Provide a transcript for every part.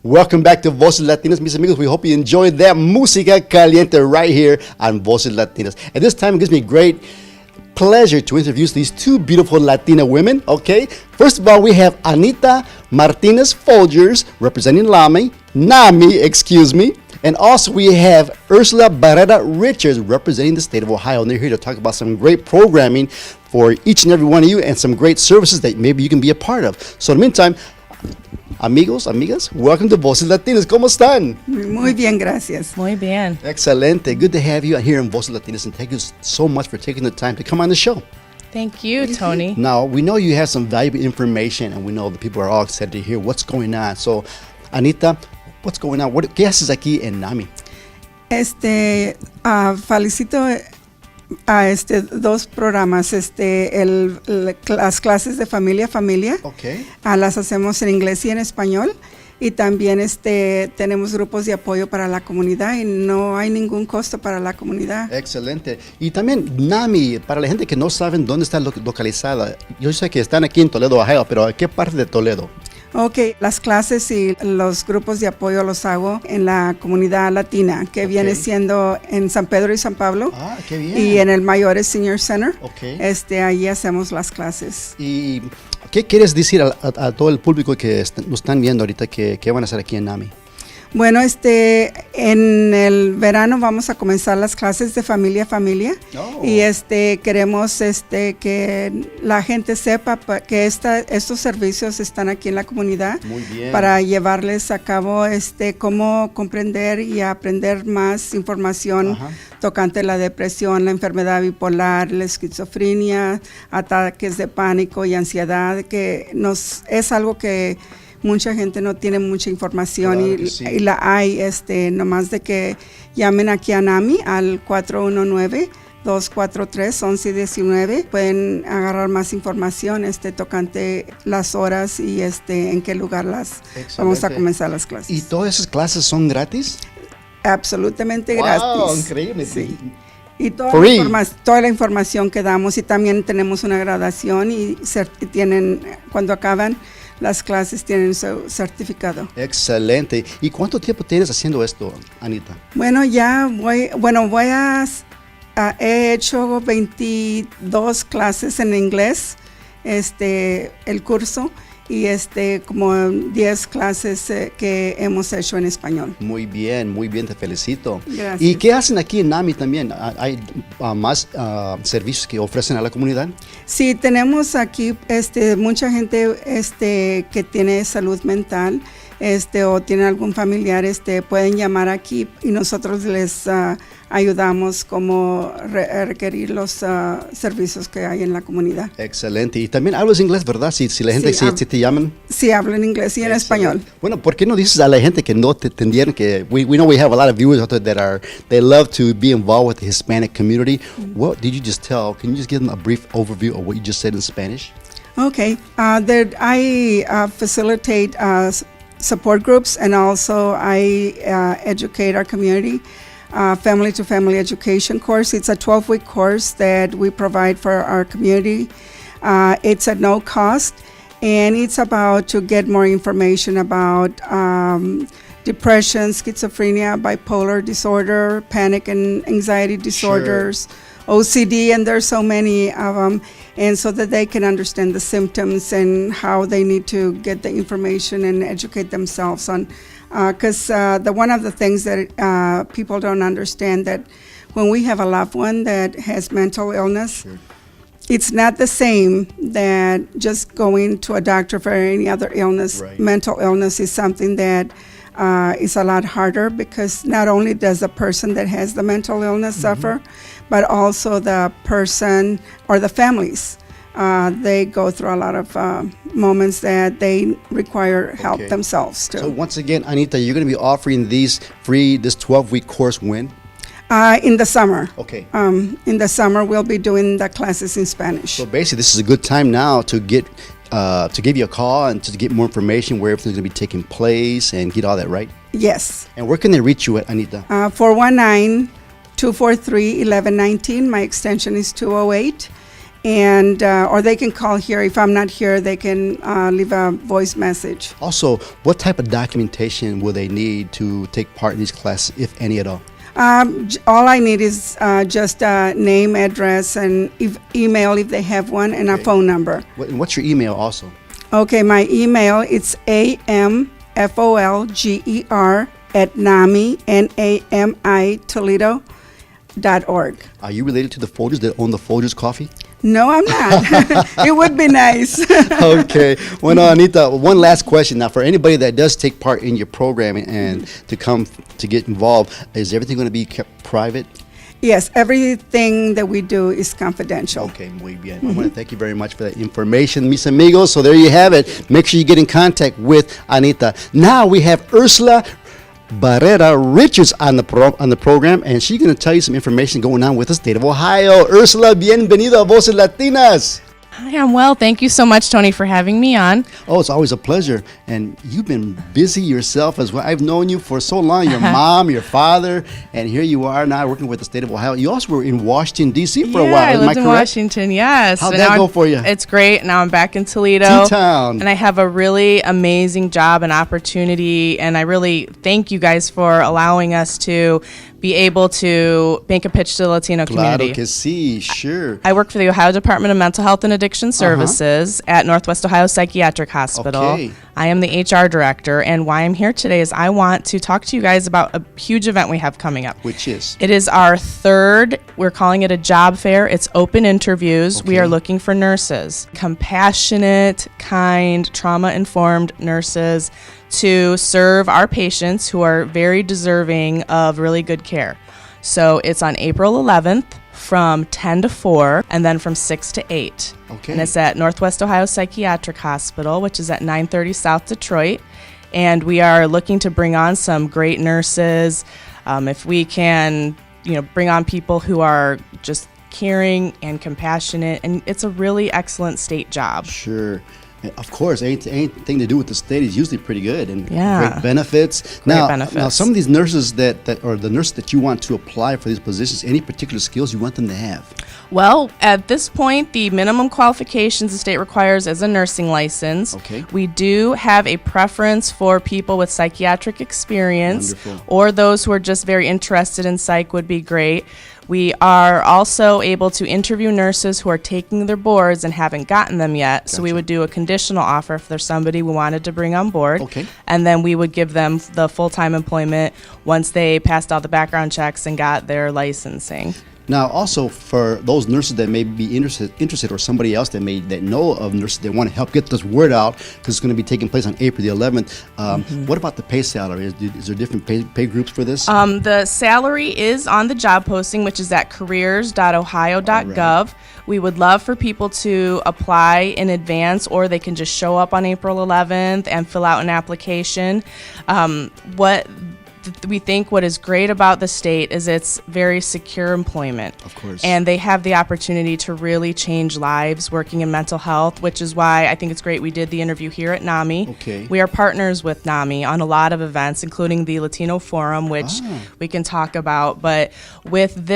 Welcome back to Voces Latinas, mis amigos. We hope you enjoyed that música caliente right here on Voces Latinas. At this time, it gives me great pleasure to introduce these two beautiful Latina women, okay? First of all, we have Anita Martinez Folgers, representing NAMI, excuse me. And also we have Ursula Barrera Richards, representing the state of Ohio. And they're here to talk about some great programming for each and every one of you and some great services that maybe you can be a part of. So in the meantime, amigos, amigas, welcome to Voces Latinas. ¿Cómo están? Muy bien, gracias. Muy bien. Excelente. Good to have you here in Voces Latinas, and thank you so much for taking the time to come on the show. Thank you, Tony. Now, we know you have some valuable information, and we know the people are all excited to hear what's going on. So, Anita, what's going on? ¿Qué haces aquí en NAMI? Felicito a dos programas, las clases de familia, Okay. las hacemos en inglés y en español, y también tenemos grupos de apoyo para la comunidad y no hay ningún costo para la comunidad. Excelente. Y también NAMI, para la gente que no saben dónde está localizada, yo sé que están aquí en Toledo, Ohio, pero ¿a qué parte de Toledo? Ok, las clases y los grupos de apoyo los hago en la comunidad latina, que viene siendo en San Pedro y San Pablo. Ah, qué bien. Y en el Mayores Senior Center. Okay. Ahí hacemos las clases. ¿Y qué quieres decir a todo el público que nos están viendo ahorita que van a hacer aquí en NAMI? Bueno, en el verano vamos a comenzar las clases de familia. Oh. Y queremos que la gente sepa que estos servicios están aquí en la comunidad. Muy bien. Para llevarles a cabo cómo comprender y aprender más información tocante la depresión, la enfermedad bipolar, la esquizofrenia, ataques de pánico y ansiedad, que es algo que mucha gente no tiene mucha información. Claro, y la hay, nomás de que llamen aquí a NAMI al 419-243-1119. Pueden agarrar más información tocante las horas y en qué lugar vamos a comenzar las clases. ¿Y todas esas clases son gratis? Absolutamente wow, gratis. Increíble. Sí. Y toda la información que damos, y también tenemos una graduación y tienen, cuando acaban las clases, tienen su certificado. Excelente. ¿Y cuánto tiempo tienes haciendo esto, Anita? Bueno, he hecho 22 clases en inglés, el curso, y como 10 clases que hemos hecho en español. Muy bien, te felicito. Gracias. ¿Y qué hacen aquí en NAMI también? ¿Hay más servicios que ofrecen a la comunidad? Sí, tenemos aquí mucha gente que tiene salud mental, o tiene algún familiar, pueden llamar aquí y nosotros les ayudamos como requerir los servicios que hay en la comunidad. Excelente. Y también hablas inglés, ¿verdad? Si la gente si te llaman. Sí, hablo en inglés y en español. Bueno, ¿por qué no dices a la gente que no te entendieron que we know we have a lot of viewers out there they love to be involved with the Hispanic community? What did you just tell? Can you just give them a brief overview of what you just said in Spanish? Okay. I facilitate support groups, and also I educate our community. Family-to-family education course. It's a 12-week course that we provide for our community. It's at no cost, and it's about to get more information about depression, schizophrenia, bipolar disorder, panic and anxiety disorders, OCD, and there's so many of them, and so that they can understand the symptoms and how they need to get the information and educate themselves on. Because one of the things that people don't understand, that when we have a loved one that has mental illness, it's not the same that just going to a doctor for any other illness. Right. Mental illness is something that is a lot harder, because not only does the person that has the mental illness suffer, but also the person or the families. They go through a lot of moments that they require help themselves too. So once again, Anita, you're going to be offering this 12-week course when? In the summer. Okay. In the summer, we'll be doing the classes in Spanish. So basically, this is a good time now to give you a call and to get more information where everything's going to be taking place and get all that, right? Yes. And where can they reach you at, Anita? 419-243-1119. My extension is 208. and or they can call here. If I'm not here, they can leave a voice message. Also, what type of documentation will they need to take part in these classes, if any at all? All I need is just a name, address, and email if they have one, and a phone number. What's your email also? Okay, my email, it's amfolger@NAMI, NAMI, Toledo.org. Are you related to the Folgers that own the Folgers Coffee? No, I'm not. It would be nice. Okay. Well, no, Anita, one last question. Now, for anybody that does take part in your program and to come to get involved, is everything going to be kept private? Yes, everything that we do is confidential. Okay, muy bien. I want to thank you very much for that information, mis amigos. So there you have it. Make sure you get in contact with Anita. Now we have Ursula Barrera Richards on the program, and she's going to tell you some information going on with the state of Ohio. Ursula, bienvenido a Voces Latinas. Hi, I'm well. Thank you so much, Tony, for having me on. Oh, it's always a pleasure. And you've been busy yourself as well. I've known you for so long, your mom, your father, and here you are now working with the state of Ohio. You also were in Washington, D.C. for a while. I Am lived in correct? Washington, yes. How'd And that now go for you? It's great. Now I'm back in Toledo. T-Town. And I have a really amazing job and opportunity, and I really thank you guys for allowing us to be able to make a pitch to the Latino community. Claro que sí, sure. I work for the Ohio Department of Mental Health and Addiction Services at Northwest Ohio Psychiatric Hospital. Okay. I am the HR director, and why I'm here today is I want to talk to you guys about a huge event we have coming up. Which is? It is our third, we're calling it a job fair. It's open interviews. We Okay. are looking for nurses, compassionate, kind, trauma-informed nurses to serve our patients who are very deserving of really good care. So it's on April 11th from 10 to 4 and then from 6 to 8. Okay. And it's at Northwest Ohio Psychiatric Hospital, which is at 930 South Detroit. And we are looking to bring on some great nurses. If we can, bring on people who are just caring and compassionate, and it's a really excellent state job. Sure. Of course, anything to do with the state is usually pretty good and Yeah. great benefits. Great Now, benefits. some of these nurses that or the nurses that you want to apply for these positions, any particular skills you want them to have? Well, at this point, the minimum qualifications the state requires is a nursing license. Okay. We do have a preference for people with psychiatric experience. Wonderful. Or those who are just very interested in psych would be great. We are also able to interview nurses who are taking their boards and haven't gotten them yet. So we Gotcha. would do a conditional offer if there's somebody we wanted to bring on board. Okay. And then we would give them the full-time employment once they passed all the background checks and got their licensing. Now, also for those nurses that may be interested, or somebody else that know of nurses that want to help get this word out, because it's going to be taking place on April the 11th. What about the pay salary? Is there different pay groups for this? The salary is on the job posting, which is at careers.ohio.gov. We would love for people to apply in advance, or they can just show up on April 11th and fill out an application. We think what is great about the state is it's very secure employment. Of course. And they have the opportunity to really change lives working in mental health, which is why I think it's great we did the interview here at NAMI. Okay. We are partners with NAMI on a lot of events, including the Latino Forum, which we can talk about. But with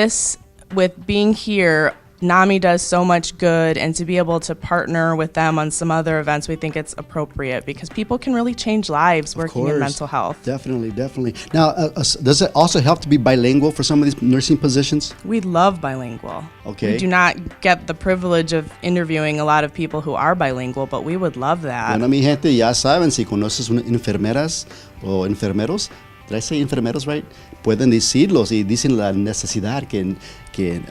being here, NAMI does so much good, and to be able to partner with them on some other events, we think it's appropriate because people can really change lives working in mental health. Definitely. Now, does it also help to be bilingual for some of these nursing positions? We love bilingual. Okay. We do not get the privilege of interviewing a lot of people who are bilingual, but we would love that. Bueno, mi gente, ya saben, si conoces enfermeras o enfermeros, did I say enfermeros, right? Pueden decirlos y dicen la necesidad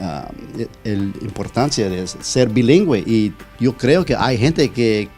la importancia de ser bilingüe. Y yo creo que hay gente que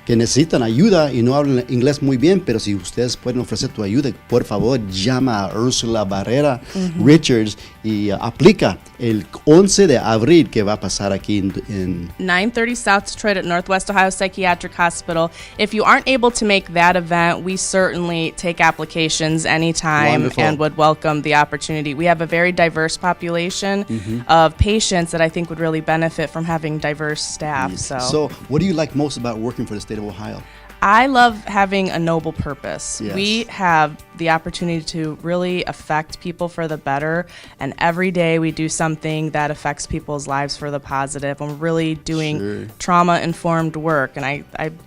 necesitan ayuda y no hablan inglés muy bien, pero si ustedes pueden ofrecer tu ayuda, por favor, llama a Ursula Barrera Richards y aplica el 11 de abril que va a pasar aquí en 930 South Detroit at Northwest Ohio Psychiatric Hospital. If you aren't able to make that event, we certainly take applications anytime. Wonderful. And would welcome the opportunity. We have a very diverse population of patients that I think would really benefit from having diverse staff. So what do you like most about working for the state of Ohio? I love having a noble purpose. Yes. We have the opportunity to really affect people for the better, and every day we do something that affects people's lives for the positive. And we're really doing Sure. trauma-informed work, and I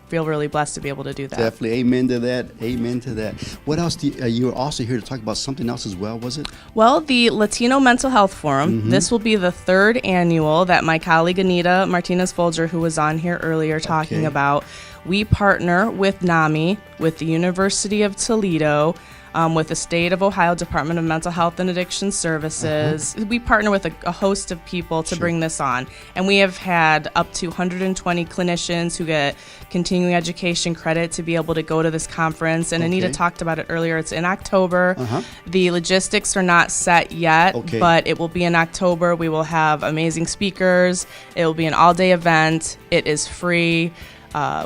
feel really blessed to be able to do that. Definitely. Amen to that. Amen to that. What else? You were also here to talk about something else as well, was it? Well, the Latino Mental Health Forum, this will be the third annual that my colleague Anita Martinez-Folger, who was on here earlier talking Okay. about. We partner with NAMI, with the University of Toledo, with the State of Ohio Department of Mental Health and Addiction Services. We partner with a host of people to bring this on. And we have had up to 120 clinicians who get continuing education credit to be able to go to this conference. And Anita Okay. talked about it earlier. It's in October. The logistics are not set yet, Okay. but it will be in October. We will have amazing speakers. It will be an all-day event. It is free.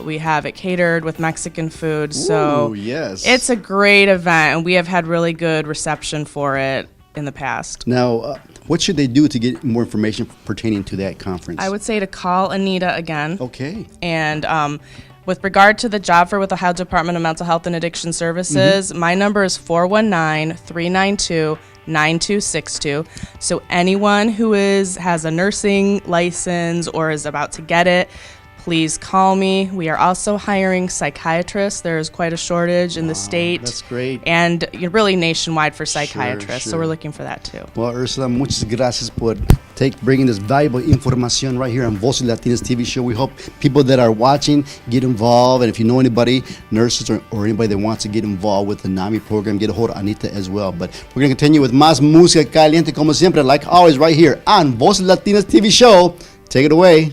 We have it catered with Mexican food. So Ooh, yes. it's a great event, and we have had really good reception for it in the past. Now, what should they do to get more information pertaining to that conference? I would say to call Anita again. Okay. And with regard to the job fair with the Ohio Department of Mental Health and Addiction Services, my number is 419-392-9262. So anyone who has a nursing license or is about to get it, please call me. We are also hiring psychiatrists. There is quite a shortage in the state. That's great. And you're really nationwide for psychiatrists, so sure. we're looking for that too. Well, Ursula, muchas gracias por bringing this valuable information right here on Voces Latinas TV show. We hope people that are watching get involved. And if you know anybody, nurses or anybody that wants to get involved with the NAMI program, get a hold of Anita as well. But we're going to continue with más música caliente, como siempre, like always, right here on Voces Latinas TV show. Take it away.